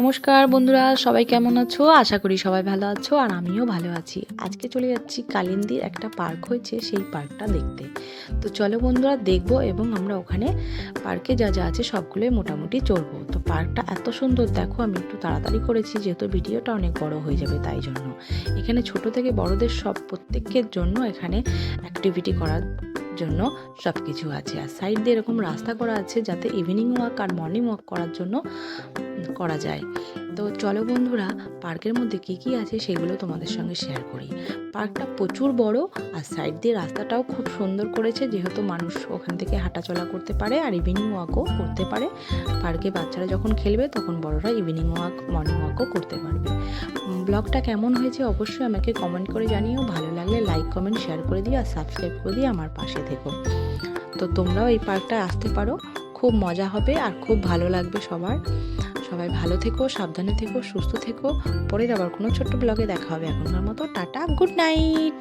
নমস্কার বন্ধুরা, সবাই কেমন আছো? আশা করি সবাই ভালো আছো আর আমিও ভালো আছি। আজকে চলে যাচ্ছি কালিন্দির একটা পার্ক হয়েছে সেই পার্কটা দেখতে। তো চলো বন্ধুরা দেখবো এবং আমরা ওখানে পার্কে যা যা আছে সবগুলোই মোটামুটি চড়বো। তো পার্কটা এত সুন্দর, দেখো আমি একটু তাড়াতাড়ি করেছি যেহেতু ভিডিওটা অনেক বড় হয়ে যাবে, তাই জন্য এখানে ছোট থেকে বড়দের সব প্রত্যেকের জন্য এখানে অ্যাক্টিভিটি করার জন্য সব কিছু আছে। আর সাইড দিয়ে এরকম রাস্তা করা আছে যাতে ইভিনিং ওয়াক আর মর্নিং ওয়াক করার জন্য করা যায়। তো চলো বন্ধুরা পার্কের মধ্যে কি কি আছে সেগুলো তোমাদের সঙ্গে শেয়ার করি। পার্কটা প্রচুর বড় আর সাইড দিয়ে রাস্তাটাও খুব সুন্দর করেছে, যেহেতু মানুষ ওখান থেকে হাঁটাচলা করতে পারে আর ইভিনিং ওয়াকও করতে পারে। পার্কে বাচ্চারা যখন খেলবে তখন বড়রা ইভিনিং ওয়াক মর্নিং ওয়াকও করতে পারবে। ব্লগটা কেমন হয়েছে অবশ্যই আমাকে কমেন্ট করে জানিও। ভালো লাগলে লাইক কমেন্ট শেয়ার করে দিও আর সাবস্ক্রাইব করে দিয়ে আমার পাশে থেকো। তো তোমরাও এই পার্কটায় আসতে পারো, খুব মজা হবে আর খুব ভালো লাগবে সবার। সবাই ভালো থেকো, সাবধানে থেকো, সুস্থ থেকো। পরের আবার কোনো ছোট্ট ব্লগে দেখা হবে। এখনকার মতো টাটা, গুড নাইট।